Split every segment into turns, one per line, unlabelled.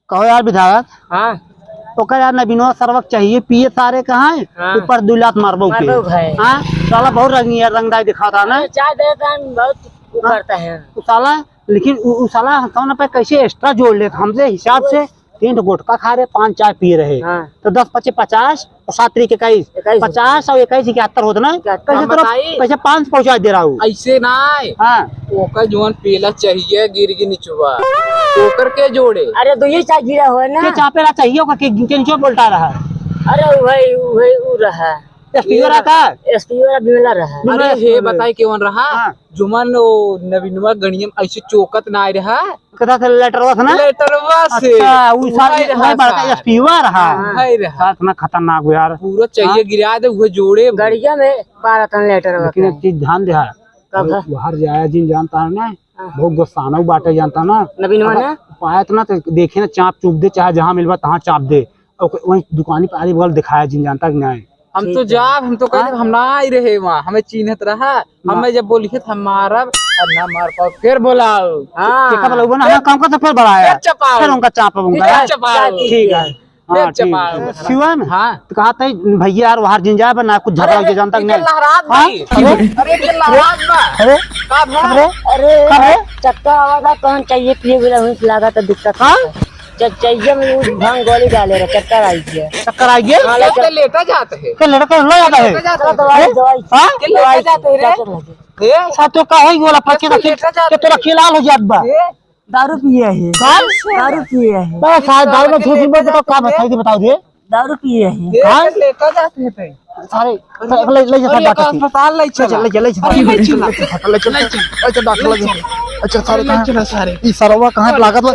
कहो यार विधायक।
हाँ
तो यार नवीनवा सरवक चाहिए पिए सारे कहाँ है।
हाँ।
ऊपर 2 लाख मारबो के। हाँ साला बहुत रंगदार दिखाता ना।
चाय देता है बहुत वो करता है
साला। लेकिन साला हम पे कैसे एक्स्ट्रा जोड़ ले हमसे हिसाब से 3 गुटखा खा रहे 5 चाय पी रहे।
हाँ।
तो 10 25 50 और 7 3 21 50 और 21 71 होता ना। कैसे 5 पहुँचा दे रहा हूँ
ऐसे ना
हाँ।
ओकर जोन पीला चाहिए गिर नीचुआ ओकर के जोड़े।
अरे तो ये चाय गिरा हुआ ना
चापेला चाहिए होगा कि नीचे बोलता रहा।
अरे वही वही वो रहा
एसपी वाला का
एसपी वाला बिमला रहा।
अरे हे बताई केवन रहा जुमन नवीनवा गणियम ऐसे चौकत ना रहा
कथा से लेटरवा था ना
लेटरवा से
अच्छा वो सारा बड़का एसपी हुआ रहा
है रहा
इतना खतरनाक हो यार।
पूरा चाहिए गिरा दे वो जोड़े
गड़िया में 12 टन लेटर।
लेकिन एक चीज ध्यान दे बाहर जाया जिन जानता है ना बहुत गुस्साना बाटे जानता ना
नवीनवा ना
पाया तो ना तो देखे ना चाप चुप दे चाहे जहाँ मिलवा तहाँ चाप दे और वही दुकानी पे आगे बगल दिखाया जिन जानता कि नहीं।
हम तो जाब हम तो कहते हम ना ही रहे वहाँ हमें चिन्हत रहा हमें जब बोली हम मारब और ना मार पाओ फिर बोलाओ।
हाँ
हमें काम का तो फिर बढ़ाया फिर उनका चापूंगा ठीक है। हाँ शिवन
हाँ
तो कहा था भैया यार बाहर जिन जाए ना कुछ झगड़ा के जानता नहीं।
अरे चक्कर आवा था कौन चाहिए पिए बिना लगा तो दिक्कत चाहिए में भांग गोली डाले रहा चक्कर आई गया
चक्कर आई गया
लेटा जाते है
तो लड़का लो जाता है
दवाई जाते
रे साथों का है बोला पक्के के तेरा खिलाल हो जात बा
दारू पिए है दारू पिए है
बस दारू में झूठ बोल बताओ का बताओ दिए
दारू पिए है
लेटा जाते है
सारे ले जा डॉक्टर
अस्पताल ले
चल अच्छा सारे ई सरवा कहां लागत बा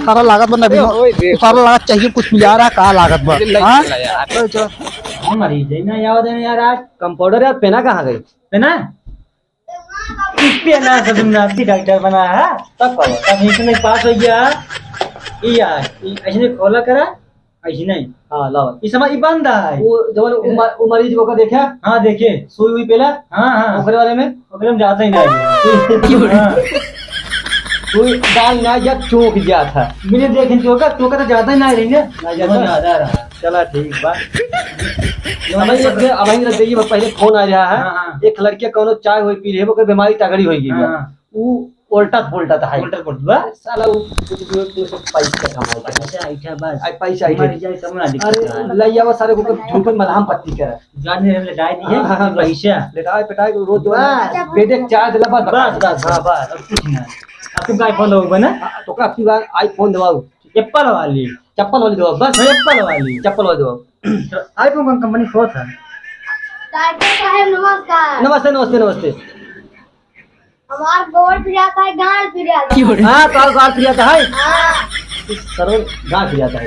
सारा लागत बा नबी सारा लागत चाहिए कुछ मिला रहा कहां लागत बा हां चल
मरी जाई ना याद है यार आज कंपाउंडर यार पेना कहां गई पेना पेना तो तुमने आपकी डॉक्टर बनाया है तब इसमें पास हो गया ई यार ऐसे खोला करा ऐसे नहीं। हां लाओ इस समय ई बंद है वो जवन वो मरीज को देखा। हां देखे सुई हुई पहला। हां हां ओकरे वाले में ओकरे में जाता ही नहीं कोई दाल ना या चौक गया था मैंने देखे चौका तो ज्यादा ही ना रही ना ज्यादा रहा चला ठीक बात अब रख दे पहले फोन आ रहा है एक लड़की कोनो चाय होई पी रही है ओकर बीमारी तगड़ी होई गई वो उल्टा पुल्टा था उल्टा पुल्टा साला वो पैसा कमाई अच्छा ऐठा बस आई पैसा मर जाए तब ना दिक्कत। अरे लइया वो सारे को झूठ मलहम पट्टी कर जाने हम लटाई दिए पैसा लटाई पिटाई को रोज बेटे चाय दिला बस बस हां बस अब कुछ ना अब तुम का आईफोन दोगे ना तो का आपकी बार आईफोन दबाओ चप्पल वाली दो बस चप्पल वाली दो आईफोन कंपनी खोल है।
डॉक्टर साहब नमस्कार।
नमस्ते नमस्ते नमस्ते
हमार गोड़ पिराता है गाल पिराता है।
हाँ गाल पिराता है
हाँ
सर गाल पिराता है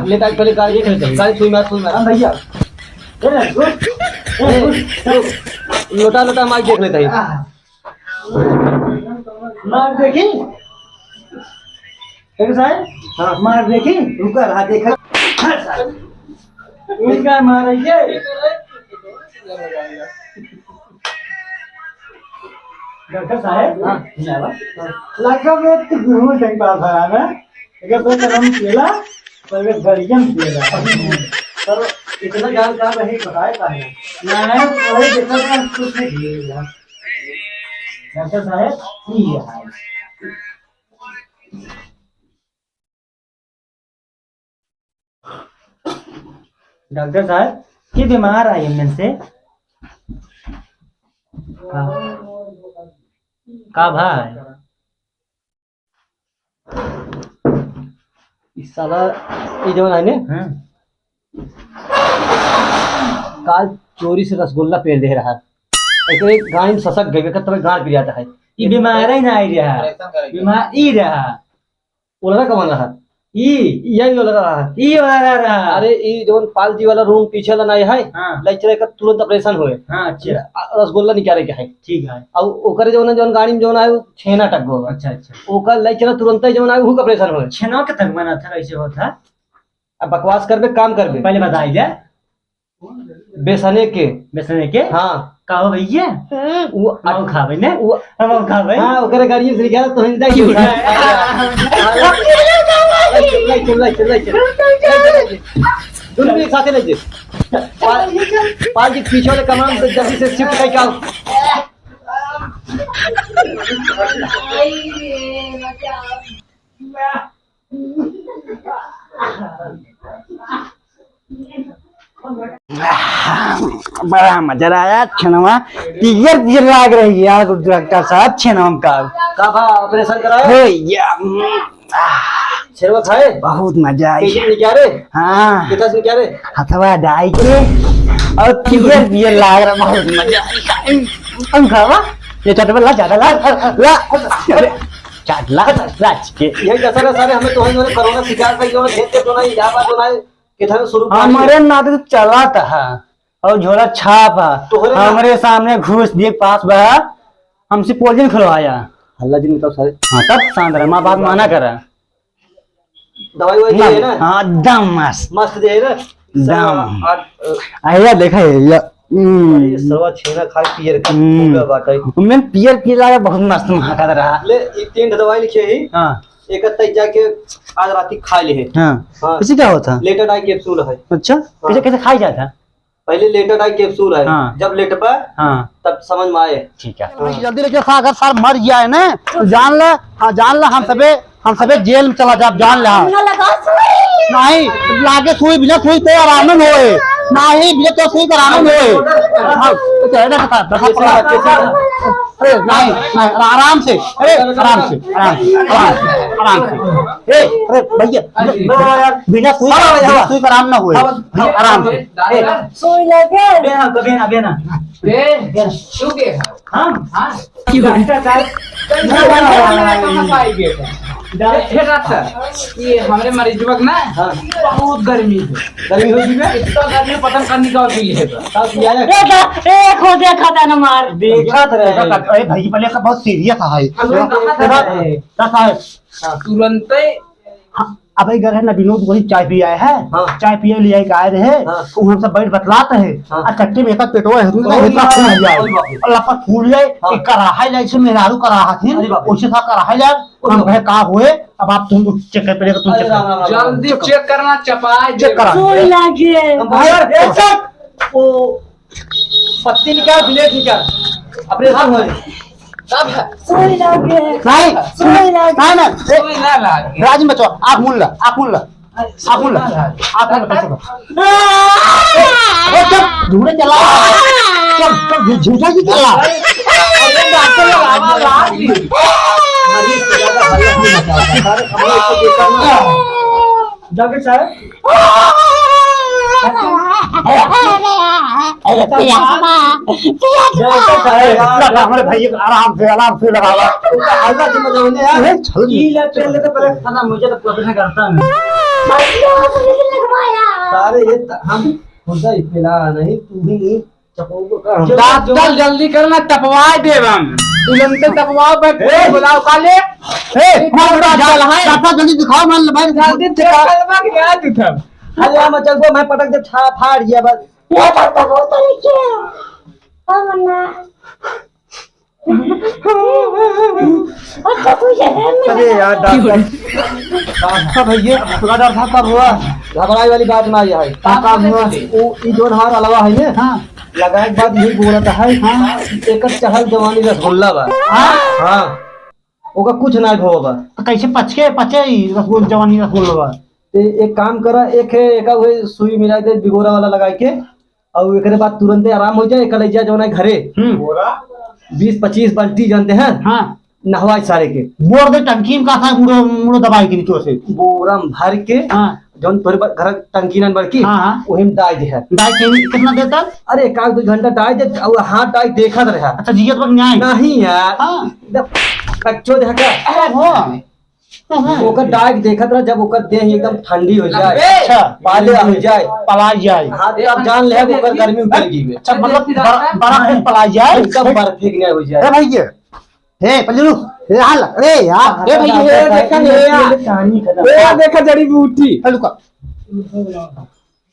लेता पहले गाल देख लेते हैं गाल सुई मार भैया लोटा लोटा मार देख लेते हैं मार देखी साहब। हाँ मार देखी रुका रहा देखा उसका मार डॉक्टर साहब। हाँ लगा में तो गुरु सही पास है ना अगर तो करम केला पर गड़ियम केला पर इतना जानकार नहीं बताए का है ना कोई देखा तो कुछ नहीं किया डॉक्टर साहब ये है डॉक्टर साहब की बीमार आई इनमें से का भाई इस साला ये जवन है ने काल चोरी से रसगुल्ला पेड़ दे रहा ऐसे गाय में ससक गए का तब गाड़ पिया है ये बीमार ही ना आई रहा बीमार ई रहा बोला कौन रहा यही वाला रहा अरे ई जोन पालजी वाला रूम पीछे वाला नहीं है लेक्चर का तुरंत ऑपरेशन होए। हां अच्छा रसगुल्ला निकाले के है ठीक है और ओकर जोन गाड़ी में जोन आए छेना टक गो। अच्छा अच्छा ओकर लेक्चर तुरंत ही जोन आए वो ऑपरेशन होए छेना के तक मना था ऐसे होता। अब बकवास करबे काम करबे पहले बताई जा बेसने के हां का हो भैया वो अब खावे ने वो अब खावे। हां ओकर गाड़ी से निकाल तो हिंदा की दोनों भी एक साथ ले पाल जी पीछे वाले कमान से जल्दी से शिफ्ट करके आओ।
बड़ा मजा आया छनवा पियर पियर लाग रही है यार डॉक्टर साहब छनम का
ऑपरेशन कराया
हो या
शेरवा खाए
बहुत मजा आई
कैसे क्या रे
हाँ
कितना से क्या रे
हथवा डाई के और पियर पियर लाग रहा बहुत मजा आई हम खावा ये चटवा ला ज्यादा ला अरे चाटला राज के
यही दशहरा सारे हमें तो है कोरोना शिकार का जो भेजते तो नहीं या बात तो नहीं किधर शुरू
हमारे नाते तो चला था और झोला छाप हमारे सामने घूस दिए पास बहा हमसे पोलियन खुलवाया
हल्ला जी निकल सारे
हाँ तब शांत माँ बाप माना करा
दवाई वही है ना
हाँ दम मस्त
मस्त दे ना
दम आया देखा है
ये सवा छेना खा पियर का पूरा बाटे
मैं पियर पियर लगा बहुत मस्त महका रहा
ले ये 3 दवाई लिखे ही
हाँ
एक तक जाके आज रात खा ले है
हाँ
हाँ।
इसे क्या होता
लेटर आई कैप्सूल है
अच्छा कैसे कैसे खाई जाता
पहले लेटर आई कैप्सूल है
हाँ।
जब लेटबा
हाँ
तब समझ में आए
ठीक है जल्दी लेके खा अगर सर मर गया है ना तो जान ले हाँ जान ले हम सबे जेल में चला जा जान ले नहीं लागे सुई बिना सुई तो आराम में होए नहीं बिना तो सुई आराम में होए हाँ तो क्या है ना अरे नहीं नहीं आराम से अरे आराम से आराम से अरे भैया बिना सुई आराम ना होए आराम से
सुई लगे
बेना बेना बेना
तू के
हम
हां
की डॉक्टर
ये हमारे मरीजवक ना बहुत गर्मी है
गर्मी हो गई है
इतना गर्मी पतन करने का भी है
सब किया है
एक हो देखा था ना मार
देखा रहे
अरे भाई पहले का बहुत सीरियस है
तुरंत
अब घर है ना विनोद वही चाय पी आए है
हाँ।
चाय पिए लिए आए रहे
हाँ।
तो हम सब बैठ बतलाते है
हाँ।
और चट्टी में एक पेटवा है इतना फूल जाए और लपट फूल जाए
हाँ।
एक कराहा जाए इसमें मेहरारू कराहा थी
अरे बाप रे।
उसे था कराहा जाए हम कहे का हुए अब आप तुम चेक कर पहले तुम चेक कर
जल्दी चेक करना चपाए
चेक करा
सुई लगे
वो पत्ती निकाल ब्लेड निकाल ऑपरेशन हो
तब
सुई लगे
नहीं
सुई लगे
नहीं
कोई ना लागे
राज में बचो आप मुल्ला आप मुल्ला आप मुल्ला आप मुल्ला चल झूठे चला चल झूठा की चला
अरे डॉक्टर आवाज आ रही
मरीज को ज्यादा हल्ला नहीं मचाता सारे हमने इसको देखा ना डॉक्टर साहब
हमारे भाई आराम से लगा
हल्ला से मचाओगे यार
चल
ई ले चल ले तो पहले खाना मुझे तो प्रश्न करता है सारे ये हम खुदा इतना नहीं तू भी चपोको का
डॉक्टर जल्दी करना टपवाए देव हम तुरंत टपवाओ पे बुलाओ काले
डॉक्टर जल्दी दिखाओ मैं भाई
जल्दी चलवा के गया तू थम
हल्ला मचल को मैं पटक दे छा फाड़ दिया बस
ये तो बहुत तरीके हमना अच्छा कुछ है
अरे यार डॉक्टर भैया डॉक्टर साहब कब हुआ घबराई वाली बात ना है कब हुआ वो ई जोन हमार अलावा है ना
हाँ
लगाए के बाद यही बोलता है हाँ एक चहल जवानी रसगुल्ला बा हाँ ओका कुछ ना होगा
तो कैसे पचे रसगुल जवानी रसगुल्ला
ते एक काम करा एक है एक वही सुई मिला के बिगोरा वाला लगा के और एकरे बाद तुरंत आराम हो जाए कल जा जो ना घरे 20-25 बाल्टी जानते हैं
हाँ
नहवाए सारे के
बोर दे टंकी में का था मुड़ो दबाई के नीचे से
बोरम भर के
हाँ
जौन तोरे घर टंकी न बड़की
हाँ, हाँ।
वही में डाल दे है
डाई कितना देता
अरे एक 2 घंटा डाल दे और हाथ डाल देखत रहा
अच्छा जियत पर न्याय
नहीं यार
हाँ
कच्चो देखा ओकर डाल देखत रहा जब ओकर देह एकदम ठंडी हो जाए
अच्छा
पाले हो जाए
पलाई जाए
हाथ आप जान ले ओकर गर्मी उतर जीवे
अच्छा मतलब बड़ा खूब पलाई जाए
एकदम बर्फ फेंकने हो जाए
अरे भैया हे पल्लू हे हाल अरे यार हे भैया हे देखा हे यार
कहानी खत्म
ए देखा जड़ी बूटी
पल्लू का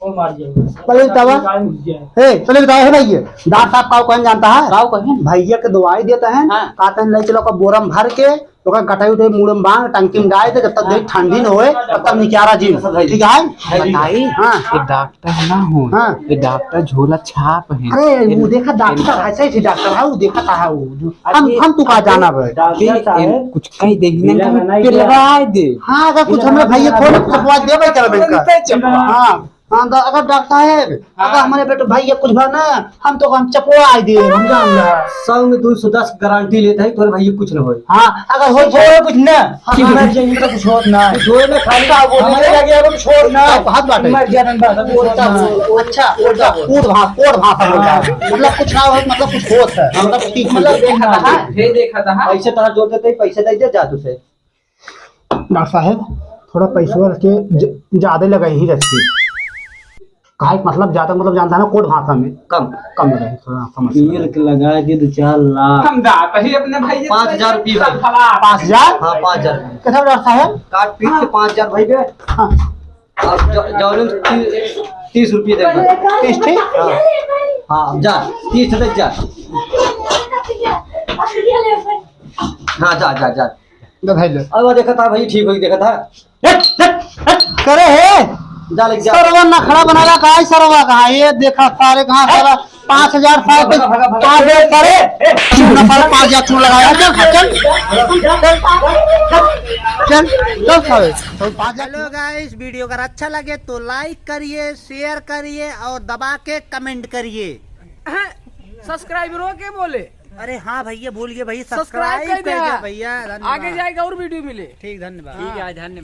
वो मार जाएगा।
पहले बतावा पहले बताओ है भैया डॉक्टर साहब का कौन जानता है
काऊ कहें
भैया के दवाई देता है
हाँ।
कहते हैं ले चलो का बोरम भर के तो का गटाई उठाई मुड़म बांध टंकी में डाल दे जब तक देख ठंडी न होए तब तक निकारा जी ठीक है
बताई
हाँ
ये डॉक्टर ना हो
हाँ।
ये डॉक्टर झोला छाप है
अरे वो देखा डॉक्टर ऐसे ही डॉक्टर है वो देखा था वो हम तू का जाना भाई
डॉक्टर साहब
कुछ कहीं देखने
बिना बनाई
पे
क्या?
लगाए दे
हाँ अगर कुछ हमारे भैया खोल चपवा दे भाई चल बैंक हाँ हाँ अगर डॉक्टर साहब अगर हमारे बेटे भैया कुछ बना हम तो हम चपवा दे हम जान ला
संग में 210 गारंटी लेता है तोरे भैया कुछ न होए।
हाँ अगर हो
छोड़ कुछ ना मर जाएंगे तो कुछ होत ना छोड़ में खाली का बोल हमारे लगे अब छोड़ ना
हाथ बाटे
मर गया नंदा
अच्छा कोड भाषा बोल रहा है मतलब कुछ ना हो मतलब कुछ होत है मतलब ठीक मतलब
देखा था
पैसे तारा जोड़ देते ही पैसे दे दे जा तू से।
डॉक्टर साहब थोड़ा पैसा रखे ज्यादा लगाई ही रखी काहे मतलब ज्यादा मतलब जानता है ना कोड भाषा में
कम
कम लगाई थोड़ा समझ
पीर के लगा के 2-4 लाख
हम दाता ही अपने भाई
5,000 रुपये
5,000
हाँ 5,000
कैसा डॉक्टर साहब
काट पीट के 5,000 भाई बे
हाँ
अब जौन 30 रुपये दे
30 ठीक
हाँ अब जा 30 दे जा हाँ जा जा जा
भाई ले
अब देखा था भाई ठीक हो देखा था
करे है
जा ले जा
सरवा नखड़ा बनाला कहा है सरवा कहा ये देखा सारे कहाँ सारा 5,000 सारे 5,000 सारे चूना पर 5,000 चून लगाया चल सारे हेलो गाइस वीडियो अगर अच्छा लगे तो लाइक करिए शेयर करिए और दबा के कमेंट करिए
सब्सक्राइबरों के बोले
अरे हाँ भैया भूल गए भैया
सब्सक्राइब कर
कीजिए
दिया
भैया
आगे जाएगा और वीडियो मिले
ठीक धन्यवाद
ठीक है धन्यवाद।